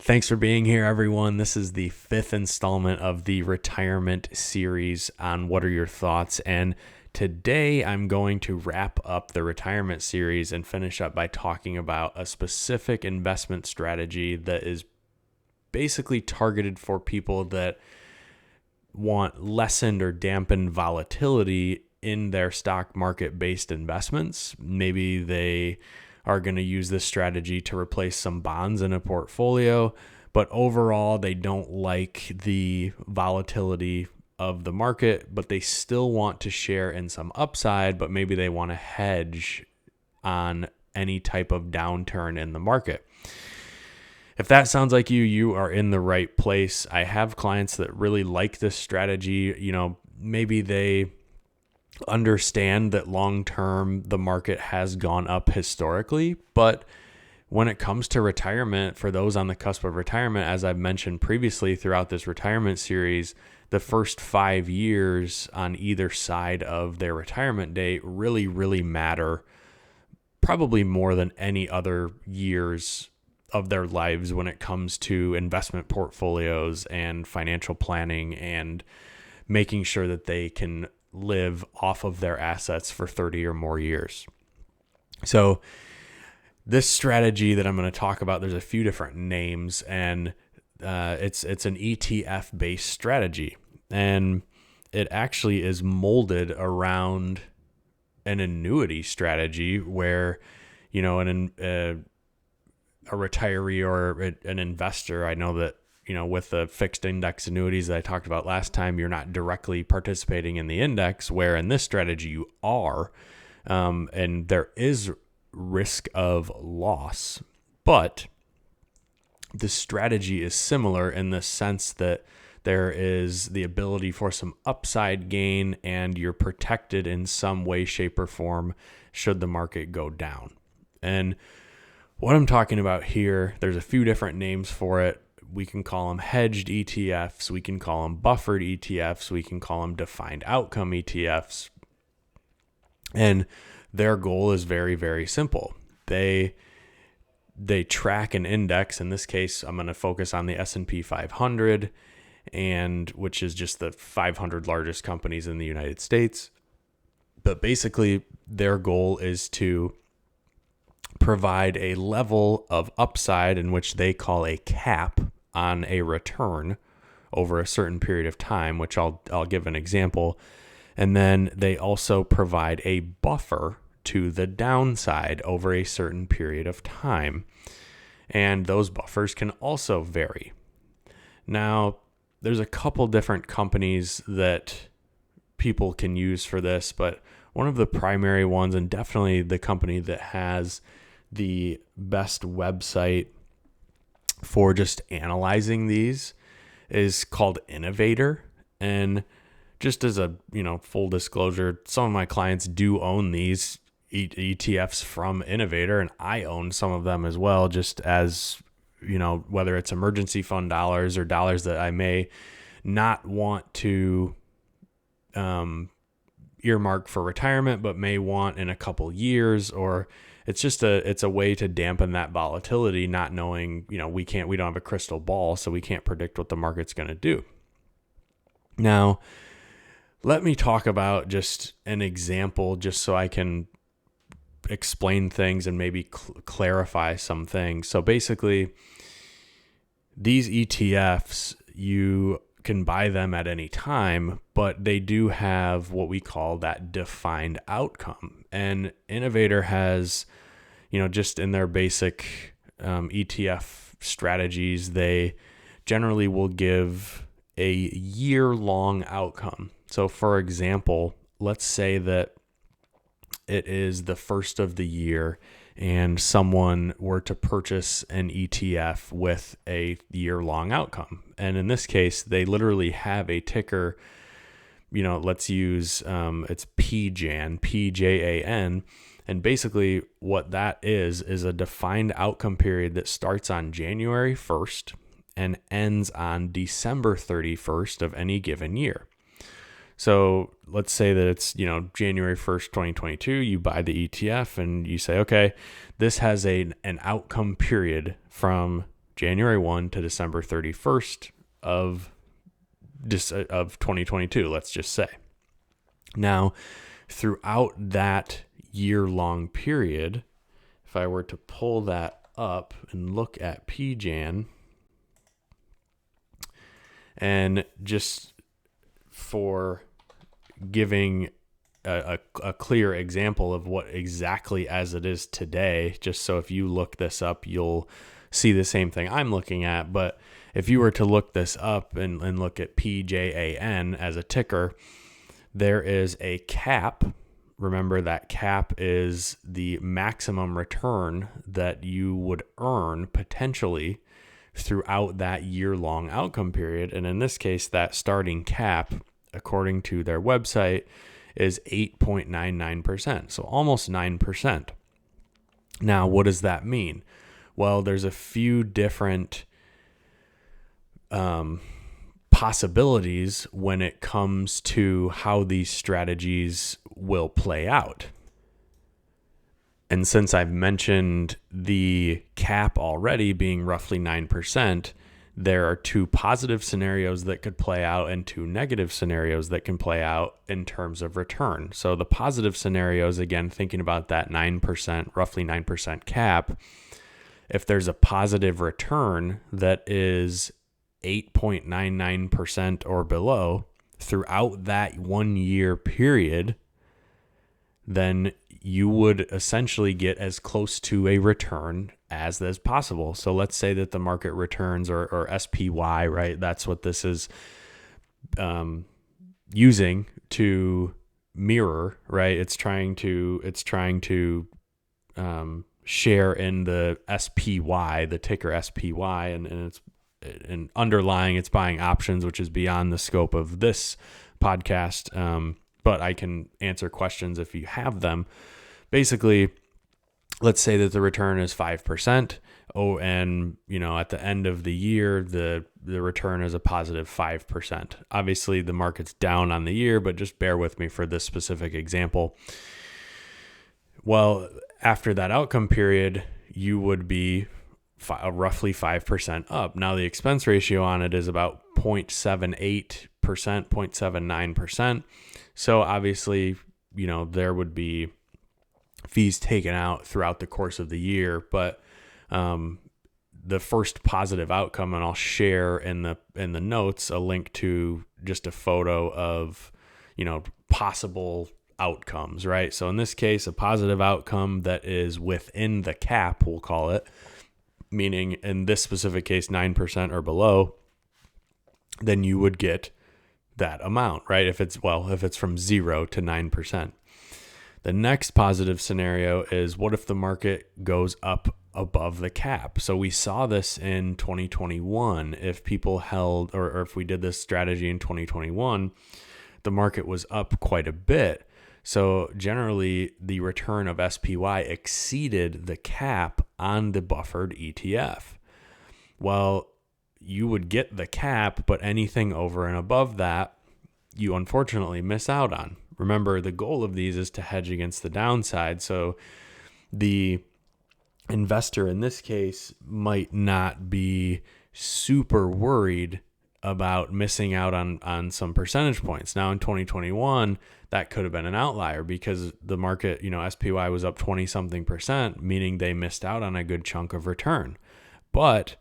Thanks for being here, everyone. This is the fifth installment of the retirement series on What Are Your Thoughts? And today I'm going to wrap up the retirement series and finish up by talking about a specific investment strategy that is basically targeted for people that want lessened or dampened volatility in their stock market based investments. Maybe they are going to use this strategy to replace some bonds in a portfolio, but overall they don't like the volatility of the market, but they still want to share in some upside, but maybe they want to hedge on any type of downturn in the market. If that sounds like you are in the right place. I have clients that really like this strategy. Maybe they understand that long term the market has gone up historically, but when it comes to retirement, for those on the cusp of retirement, as I've mentioned previously throughout this retirement series, the first 5 years on either side of their retirement date really matter, probably more than any other years of their lives when it comes to investment portfolios and financial planning and making sure that they can live off of their assets for 30 or more years. So this strategy that I'm going to talk about, there's a few different names, and it's an ETF based strategy, and it actually is molded around an annuity strategy where, a retiree or an investor, I know that with the fixed index annuities that I talked about last time, you're not directly participating in the index, where in this strategy you are, and there is risk of loss. But the strategy is similar in the sense that there is the ability for some upside gain, and you're protected in some way, shape, or form should the market go down. And what I'm talking about here, there's a few different names for it. We can call them hedged ETFs. We can call them buffered ETFs. We can call them defined outcome ETFs. And their goal is very, very simple. They track an index. In this case, I'm going to focus on the S&P 500, and which is just the 500 largest companies in the United States. But basically, their goal is to provide a level of upside in which they call a cap on a return over a certain period of time, which I'll give an example. And then they also provide a buffer to the downside over a certain period of time. And those buffers can also vary. Now, there's a couple different companies that people can use for this, but one of the primary ones, and definitely the company that has the best website for just analyzing these, is called Innovator. And just as a full disclosure, some of my clients do own these ETFs from Innovator, and I own some of them as well, just as whether it's emergency fund dollars or dollars that I may not want to earmark for retirement but may want in a couple years, or it's a way to dampen that volatility, not knowing, we don't have a crystal ball, so we can't predict what the market's going to do. Now, let me talk about just an example, just so I can explain things and maybe clarify some things. So basically, these ETFs, you can buy them at any time, but they do have what we call that defined outcome. And Innovator has, just in their basic ETF strategies, they generally will give a year-long outcome. So for example, let's say that it is the first of the year and someone were to purchase an ETF with a year-long outcome. And in this case, they literally have a ticker, let's use, it's PJAN, PJAN. And basically what that is a defined outcome period that starts on January 1st and ends on December 31st of any given year. So let's say that it's, January 1st, 2022, you buy the ETF and you say, okay, this has an outcome period from January 1 to December 31st of 2022, let's just say. Now, throughout that year-long period, if I were to pull that up and look at PJAN, and just for giving a clear example of what exactly as it is today, just so if you look this up, you'll see the same thing I'm looking at. But if you were to look this up and look at PJAN as a ticker, there is a cap. Remember, that cap is the maximum return that you would earn potentially throughout that year-long outcome period. And in this case, that starting cap, according to their website, is 8.99%, so almost 9%. Now, what does that mean? Well, there's a few different possibilities when it comes to how these strategies will play out. And since I've mentioned the cap already being roughly 9%, there are two positive scenarios that could play out and two negative scenarios that can play out in terms of return. So the positive scenarios, again, thinking about that 9%, roughly 9% cap, if there's a positive return that is 8.99% or below throughout that 1 year period, then you would essentially get as close to a return as is possible. So let's say that the market returns or SPY, right? That's what this is using to mirror, right? It's trying to share in the SPY, the ticker SPY, and underlying it's buying options, which is beyond the scope of this podcast. But I can answer questions if you have them. Basically, let's say that the return is 5%. Oh, and at the end of the year, the return is a positive 5%. Obviously, the market's down on the year, but just bear with me for this specific example. Well, after that outcome period, you would be roughly 5% up. Now, the expense ratio on it is about 0.78%, 0.79%. So obviously, there would be fees taken out throughout the course of the year, but the first positive outcome, and I'll share in the notes a link to just a photo of, possible outcomes, right? So in this case, a positive outcome that is within the cap, we'll call it, meaning in this specific case, 9% or below, then you would get that amount, right? If it's from 0 to 9%. The next positive scenario is, what if the market goes up above the cap? So we saw this in 2021. If people held, or if we did this strategy in 2021, the market was up quite a bit. So generally, the return of SPY exceeded the cap on the buffered ETF. Well, you would get the cap, but anything over and above that, you unfortunately miss out on. Remember, the goal of these is to hedge against the downside. So the investor in this case might not be super worried about missing out on some percentage points. Now in 2021, that could have been an outlier because the market, SPY was up 20 something percent, meaning they missed out on a good chunk of return. But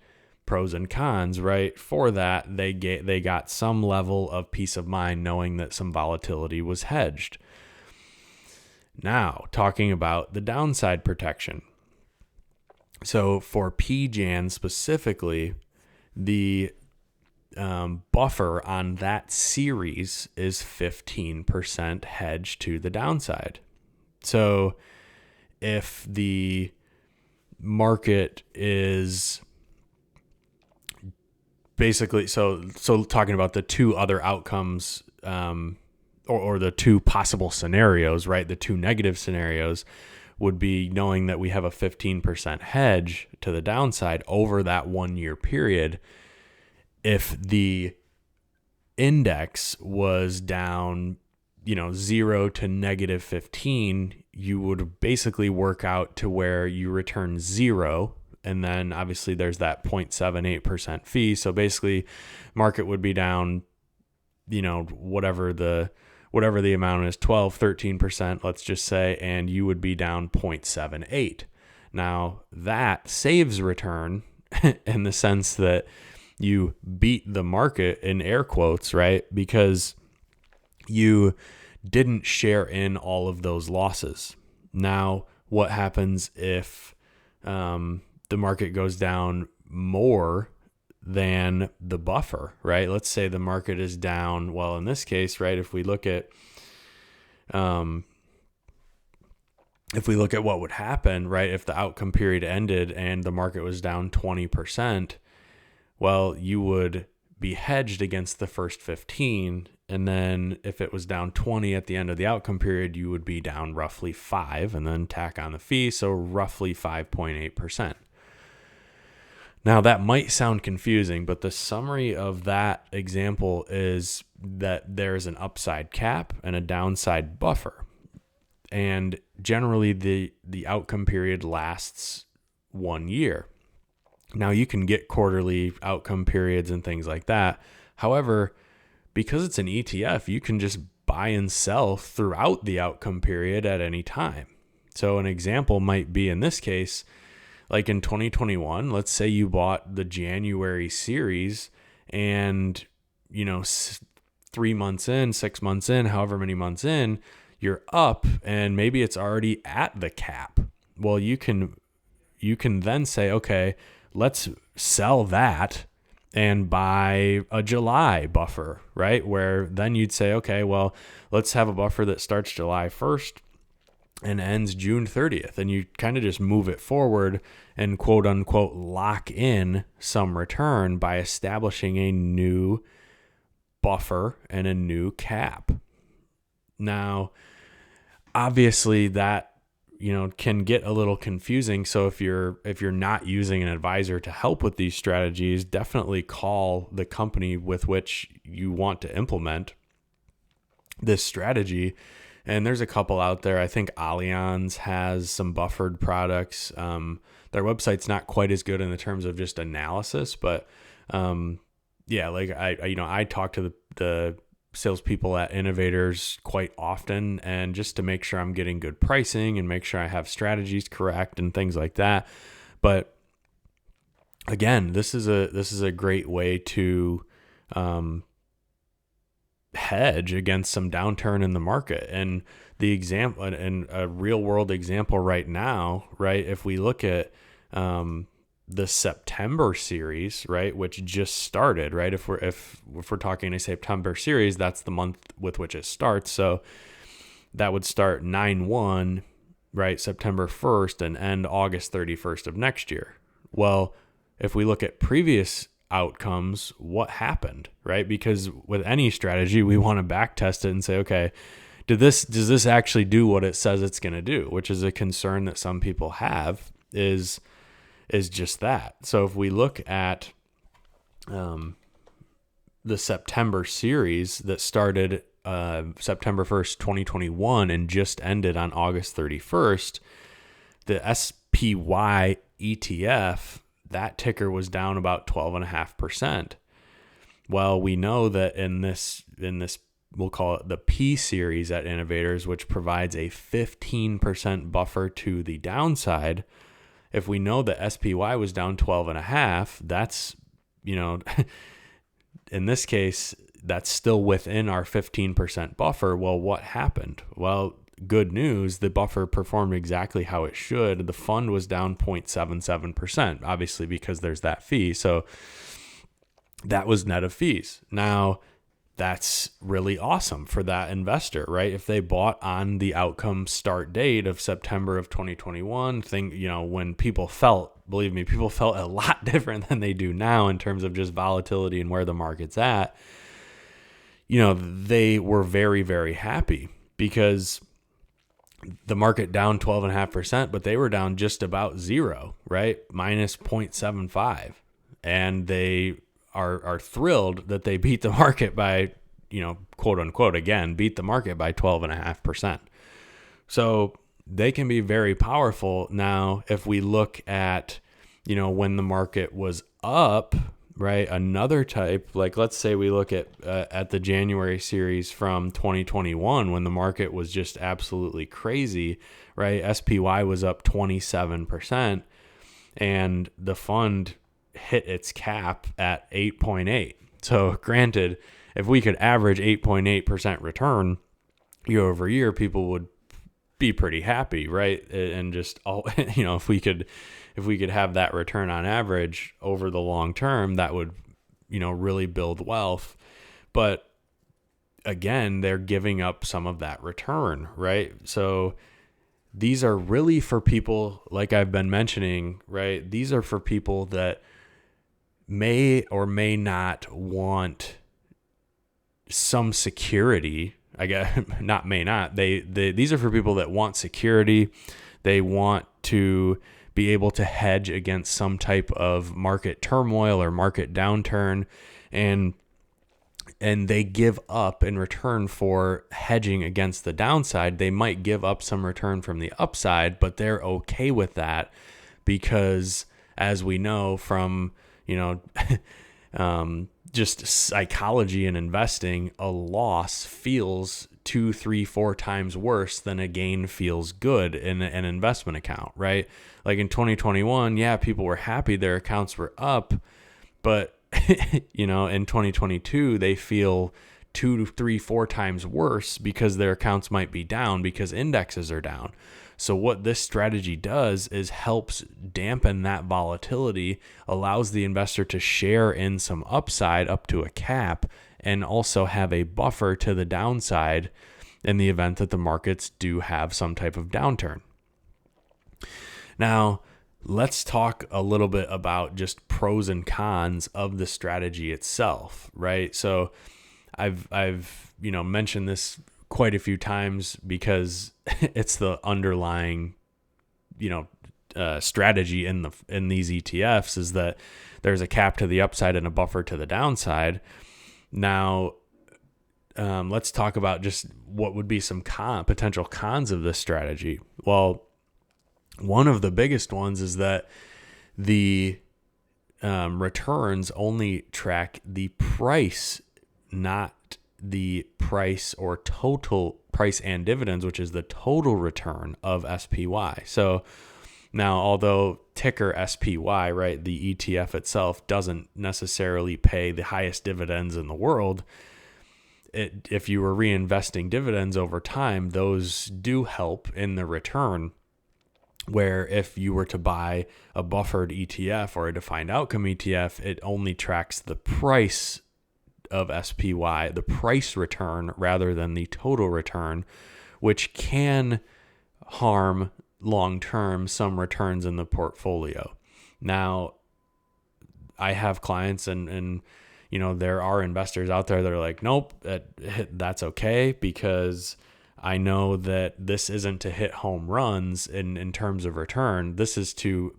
pros and cons, right? For that, they got some level of peace of mind knowing that some volatility was hedged. Now, talking about the downside protection. So for PJAN specifically, the buffer on that series is 15% hedged to the downside. So if the market is basically, so talking about the two other outcomes, or the two possible scenarios, right? The two negative scenarios would be knowing that we have a 15% hedge to the downside over that 1 year period. If the index was down, 0 to -15, you would basically work out to where you return 0 And then obviously there's that 0.78% fee. So basically market would be down, whatever the amount is, 12, 13%, let's just say, and you would be down 0.78. Now that saves return in the sense that you beat the market in air quotes, right? Because you didn't share in all of those losses. Now, what happens if the market goes down more than the buffer, right? Let's say the market is down. Well, in this case, right, if we look at what would happen, right, if the outcome period ended and the market was down 20%, well, you would be hedged against the first 15. And then if it was down 20 at the end of the outcome period, you would be down roughly 5 and then tack on the fee. So roughly 5.8%. Now that might sound confusing, but the summary of that example is that there's an upside cap and a downside buffer. And generally the outcome period lasts 1 year. Now you can get quarterly outcome periods and things like that. However, because it's an ETF, you can just buy and sell throughout the outcome period at any time. So an example might be, in this case, like in 2021, let's say you bought the January series and, 3 months in, 6 months in, however many months in, you're up and maybe it's already at the cap. Well, you can then say, okay, let's sell that and buy a July buffer, right? Where then you'd say, okay, well, let's have a buffer that starts July 1st and ends June 30th. And you kind of just move it forward and quote unquote lock in some return by establishing a new buffer and a new cap. Now, obviously that can get a little confusing. So if you're not using an advisor to help with these strategies, definitely call the company with which you want to implement this strategy. And there's a couple out there. I think Allianz has some buffered products. Their website's not quite as good in the terms of just analysis, but I talk to the salespeople at Innovators quite often, and just to make sure I'm getting good pricing and make sure I have strategies correct and things like that. But again, this is a great way to hedge against some downturn in the market. And the example, and a real world example right now, right? If we look at the September series, right, which just started, right? If we're talking a September series, that's the month with which it starts. So that would start 9/1, right, September 1st, and end August 31st of next year. Well, if we look at previous outcomes, what happened, right? Because with any strategy, we want to back test it and say, okay, does this actually do what it says it's going to do? Which is a concern that some people have, is just that. So if we look at the September series that started September 1st, 2021 and just ended on August 31st, the SPY ETF, that ticker was down about 12.5%. Well, we know that in this we'll call it the P series at Innovators, which provides a 15% buffer to the downside. If we know that SPY was down 12.5, that's, in this case, that's still within our 15% buffer. Well, what happened? Well, good news, the buffer performed exactly how it should. The fund was down 0.77%, obviously, because there's that fee. So that was net of fees. Now, that's really awesome for that investor, right? If they bought on the outcome start date of September of 2021, when people felt, believe me, people felt a lot different than they do now in terms of just volatility and where the market's at. They were very, very happy because the market down 12.5%, but they were down just about zero, right? Minus 0.75. And they are thrilled that they beat the market by, quote unquote, again, beat the market by 12.5%. So they can be very powerful. Now, if we look at when the market was up, right? Another type, like let's say we look at the January series from 2021 when the market was just absolutely crazy, right? SPY was up 27% and the fund hit its cap at 8.8. So granted, if we could average 8.8% return year over year, people would be pretty happy, right? And just if we could have that return on average over the long term, that would really build wealth. But again, they're giving up some of that return, right? So these are really for people, like I've been mentioning, right? These are for people that may or may not want some security. I guess not may not. These are for people that want security. They want to be able to hedge against some type of market turmoil or market downturn, and they give up in return for hedging against the downside. They might give up some return from the upside, but they're okay with that because, as we know from just psychology and investing, a loss feels 2, 3, 4 times worse than a gain feels good in an investment account, right? Like in 2021, yeah, people were happy their accounts were up, but in 2022, they feel 2, 3, 4 times worse because their accounts might be down because indexes are down. So what this strategy does is helps dampen that volatility, allows the investor to share in some upside up to a cap, and also have a buffer to the downside in the event that the markets do have some type of downturn. Now, let's talk a little bit about just pros and cons of the strategy itself, right? So I've mentioned this quite a few times because it's the underlying strategy in these ETFs is that there's a cap to the upside and a buffer to the downside. Now, let's talk about just what would be some potential cons of this strategy. Well, one of the biggest ones is that the returns only track the price, not the price or total price and dividends, which is the total return of SPY. So now, although ticker SPY, right, the ETF itself doesn't necessarily pay the highest dividends in the world, if you were reinvesting dividends over time, those do help in the return. Where if you were to buy a buffered ETF or a defined outcome ETF, it only tracks the price of SPY, the price return, rather than the total return, which can harm long-term some returns in the portfolio. Now, I have clients and there are investors out there that are like, nope, that's okay because I know that this isn't to hit home runs in terms of return. This is to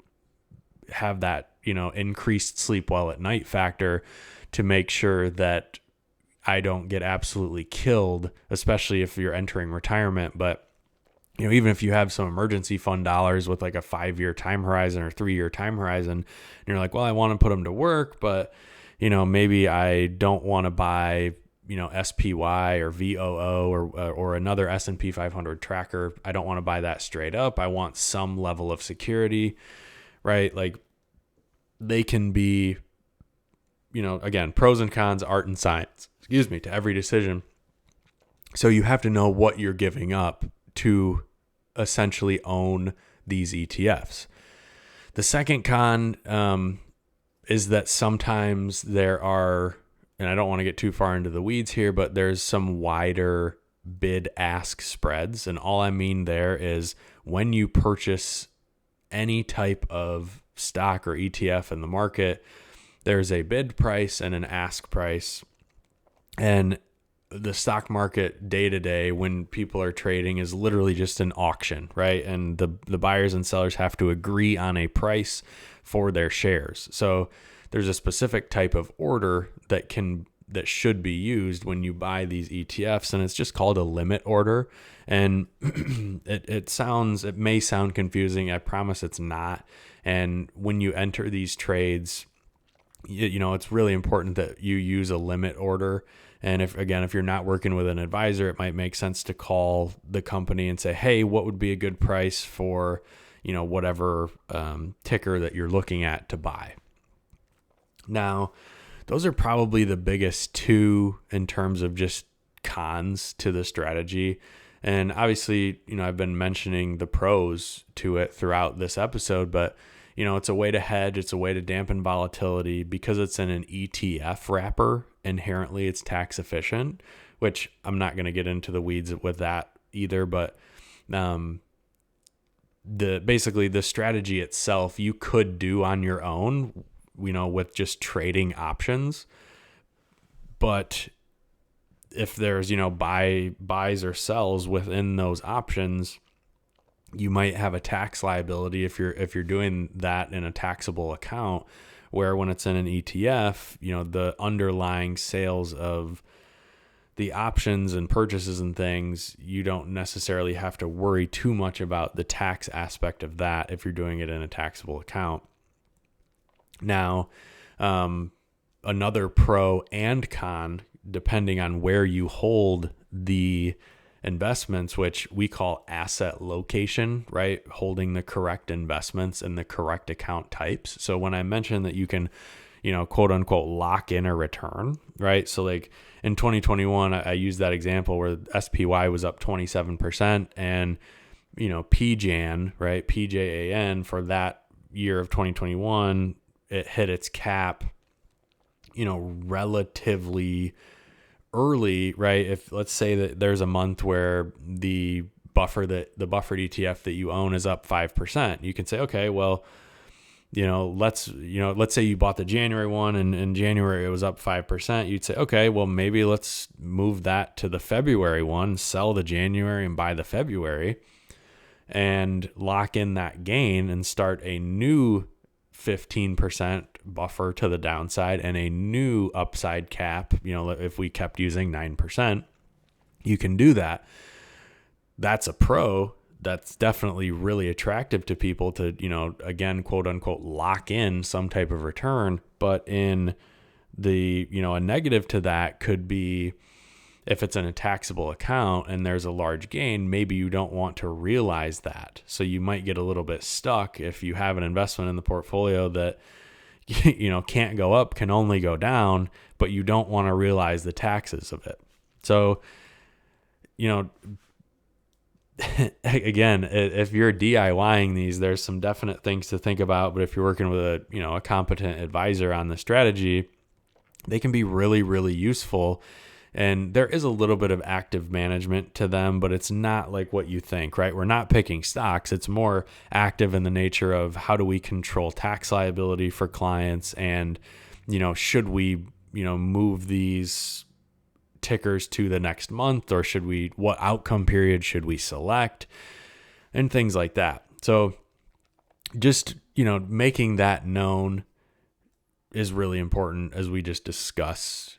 have that, increased sleep well at night factor to make sure that I don't get absolutely killed, especially if you're entering retirement. But, even if you have some emergency fund dollars with like a 5-year time horizon or 3-year time horizon, and you're like, well, I want to put them to work, but, maybe I don't want to buy SPY or VOO or another S&P 500 tracker. I don't want to buy that straight up. I want some level of security, right? Like they can be, again, pros and cons, art and science, to every decision. So you have to know what you're giving up to essentially own these ETFs. The second con is that sometimes there are, and I don't want to get too far into the weeds here, but there's some wider bid-ask spreads. And all I mean there is when you purchase any type of stock or ETF in the market, there's a bid price and an ask price. And the stock market day to day when people are trading is literally just an auction, right? And the buyers and sellers have to agree on a price for their shares. So there's a specific type of order that that should be used when you buy these ETFs, and it's just called a limit order. And it may sound confusing. I promise it's not. And when you enter these trades, it's really important that you use a limit order. And if you're not working with an advisor, it might make sense to call the company and say, hey, what would be a good price for, whatever ticker that you're looking at to buy. Now, those are probably the biggest two in terms of just cons to the strategy. And obviously, I've been mentioning the pros to it throughout this episode, but it's a way to hedge. It's a way to dampen volatility because it's in an ETF wrapper. Inherently, it's tax efficient, which I'm not going to get into the weeds with that either. But basically the strategy itself you could do on your own, with just trading options. But if there's, buys or sells within those options, you might have a tax liability if you're doing that in a taxable account, where when it's in an ETF, the underlying sales of the options and purchases and things, you don't necessarily have to worry too much about the tax aspect of that if you're doing it in a taxable account. Now, another pro and con, depending on where you hold the investments, which we call asset location, right? Holding the correct investments and the correct account types. So when I mentioned that you can, quote unquote, lock in a return, right? So like in 2021, I used that example where SPY was up 27% and, PJAN, right? PJAN for that year of 2021, it hit its cap, relatively early, right? If let's say that there's a month where the buffered ETF that you own is up 5%, you can say, okay, well, let's say you bought the January one and in January it was up 5%. You'd say, okay, well, maybe let's move that to the February one, sell the January and buy the February and lock in that gain and start a new 15% buffer to the downside and a new upside cap. If we kept using 9%, you can do that. That's a pro. That's definitely really attractive to people to, again, quote unquote, lock in some type of return. But in the, a negative to that could be if it's in a taxable account and there's a large gain, maybe you don't want to realize that. So you might get a little bit stuck if you have an investment in the portfolio that, can't go up, can only go down, but you don't want to realize the taxes of it. So, again, if you're DIYing these, there's some definite things to think about. But if you're working with a competent advisor on the strategy, they can be really, really useful. And there is a little bit of active management to them, but it's not like what you think, right? We're not picking stocks. It's more active in the nature of how do we control tax liability for clients, and, should we, move these tickers to the next month, or what outcome period should we select, and things like that. So just, making that known is really important as we just discuss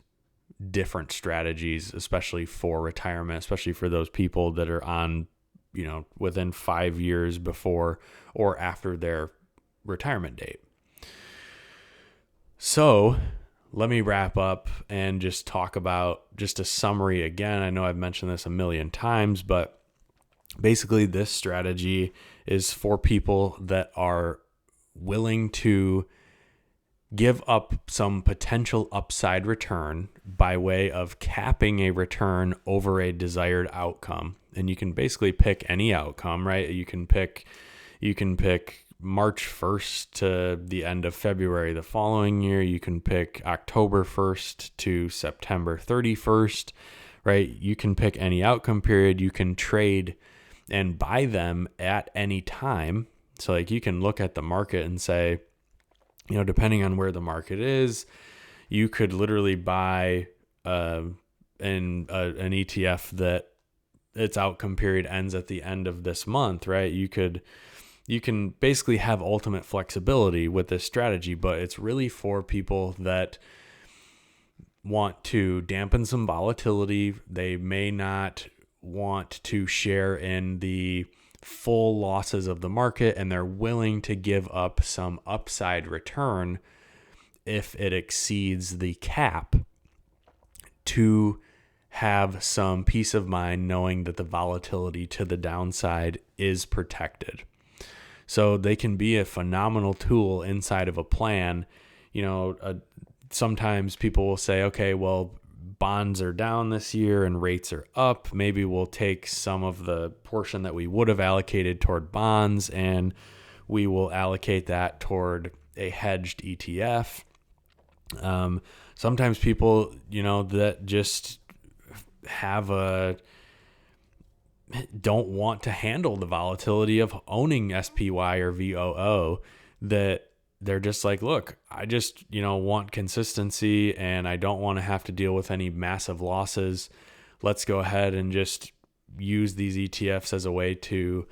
different strategies, especially for retirement, especially for those people that are on, within 5 years before or after their retirement date. So let me wrap up and just talk about just a summary again. I know I've mentioned this a million times, but basically this strategy is for people that are willing to give up some potential upside return by way of capping a return over a desired outcome. And you can basically pick any outcome, right? You can pick March 1st to the end of February the following year. You can pick October 1st to September 31st, right? You can pick any outcome period. You can trade and buy them at any time. So like you can look at the market and say, depending on where the market is, you could literally buy an ETF that its outcome period ends at the end of this month, right? You can basically have ultimate flexibility with this strategy, but it's really for people that want to dampen some volatility. They may not want to share in the full losses of the market, and they're willing to give up some upside return if it exceeds the cap to have some peace of mind knowing that the volatility to the downside is protected. So they can be a phenomenal tool inside of a plan. Sometimes people will say, okay, well, bonds are down this year and rates are up. Maybe we'll take some of the portion that we would have allocated toward bonds and we will allocate that toward a hedged ETF. Sometimes people, that just don't want to handle the volatility of owning SPY or VOO, that they're just like, look, I just, want consistency and I don't want to have to deal with any massive losses. Let's go ahead and just use these ETFs as a way to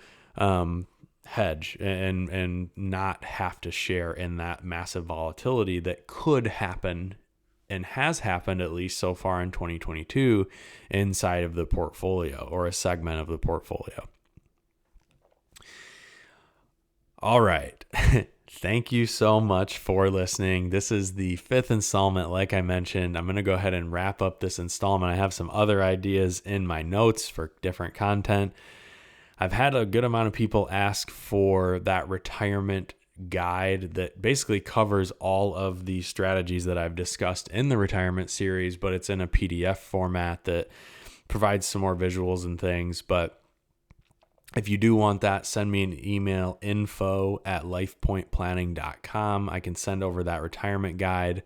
hedge and not have to share in that massive volatility that could happen and has happened, at least so far in 2022, inside of the portfolio or a segment of the portfolio. All right. Thank you so much for listening. This is the 5th installment. Like I mentioned, I'm going to go ahead and wrap up this installment. I have some other ideas in my notes for different content. I've had a good amount of people ask for that retirement guide that basically covers all of the strategies that I've discussed in the retirement series, but it's in a PDF format that provides some more visuals and things. But if you do want that, send me an email, info@lifepointplanning.com. I can send over that retirement guide.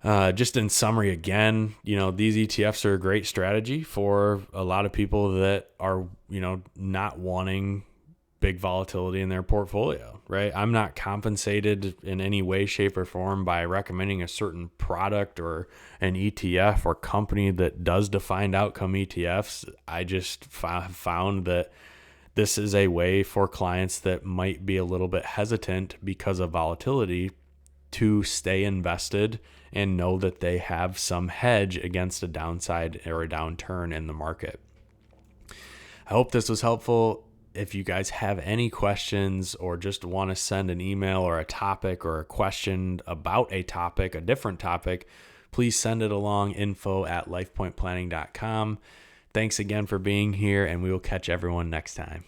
Just in summary, again, these ETFs are a great strategy for a lot of people that are, not wanting big volatility in their portfolio, right? I'm not compensated in any way, shape, or form by recommending a certain product or an ETF or company that does defined outcome ETFs. I just found that this is a way for clients that might be a little bit hesitant because of volatility to stay invested and know that they have some hedge against a downside or a downturn in the market. I hope this was helpful. If you guys have any questions or just want to send an email or a topic or a question about a topic, a different topic, please send it along, info@lifepointplanning.com. Thanks again for being here, and we will catch everyone next time.